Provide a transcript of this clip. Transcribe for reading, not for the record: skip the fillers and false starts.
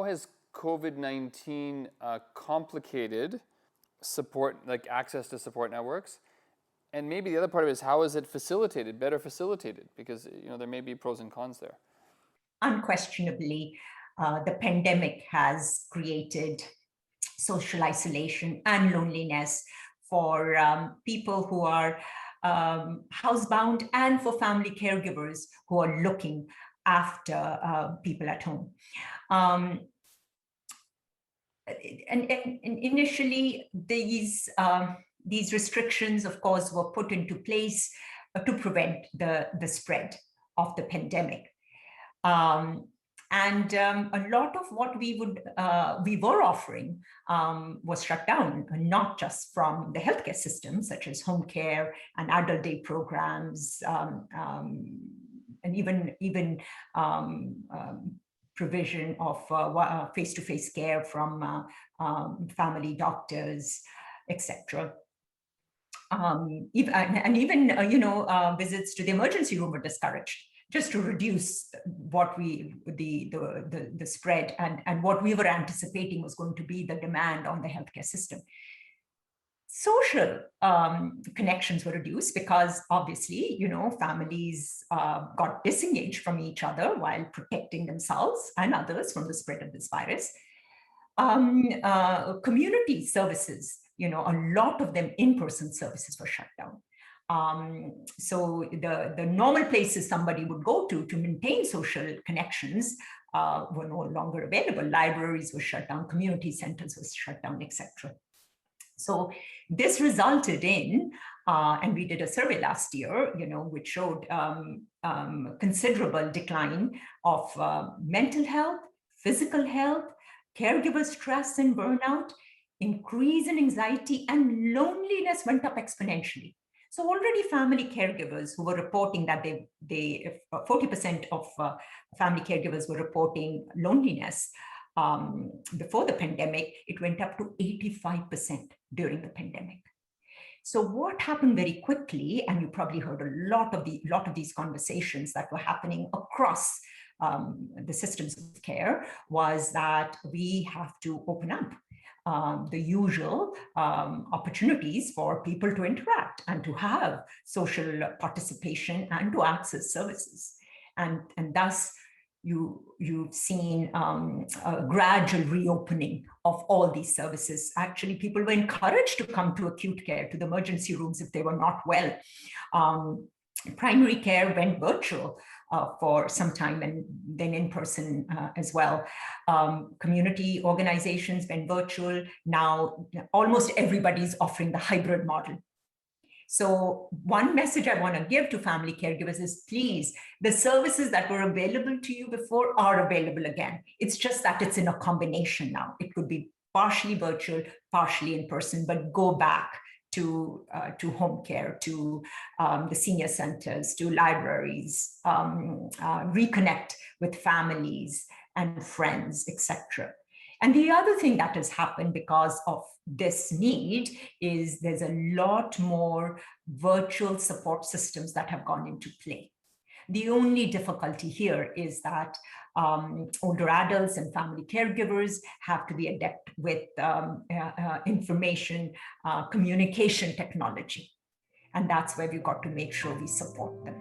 has COVID-19 complicated support, like access to support networks? And maybe the other part of it is, how is it facilitated, better facilitated? Because there may be pros and cons there. Unquestionably, the pandemic has created social isolation and loneliness for people who are housebound, and for family caregivers who are looking after people at home. And initially, these restrictions, of course, were put into place to prevent the spread of the pandemic. And a lot of what we were offering was shut down, not just from the healthcare system, such as home care and adult day programs, and even provision of face-to-face care from family doctors, etc. Even visits to the emergency room were discouraged, just to reduce the spread and what we were anticipating was going to be the demand on the healthcare system. Social connections were reduced because obviously, families got disengaged from each other while protecting themselves and others from the spread of this virus. Community services, a lot of them in-person services were shut down. So the normal places somebody would go to maintain social connections were no longer available. Libraries were shut down, community centers were shut down, etc. So this resulted in, and we did a survey last year, which showed considerable decline of mental health, physical health, caregiver stress and burnout, increase in anxiety, and loneliness went up exponentially. So already family caregivers who were reporting that 40% of family caregivers were reporting loneliness before the pandemic, it went up to 85% during the pandemic. So what happened very quickly, and you probably heard a lot of these conversations that were happening across the systems of care, was that we have to open up the usual opportunities for people to interact and to have social participation and to access services. And thus, you've seen a gradual reopening of all these services. Actually, people were encouraged to come to acute care, to the emergency rooms if they were not well. Primary care went virtual for some time, and then in person as well. Community organizations went virtual. Now, almost everybody's offering the hybrid model. So one message I want to give to family caregivers is, please, the services that were available to you before are available again. It's just that it's in a combination now. It could be partially virtual, partially in person, but go back to home care, to the senior centers, to libraries, reconnect with families and friends, etc. And the other thing that has happened because of this need is there's a lot more virtual support systems that have gone into play. The only difficulty here is that older adults and family caregivers have to be adept with information communication technology. And that's where we've got to make sure we support them.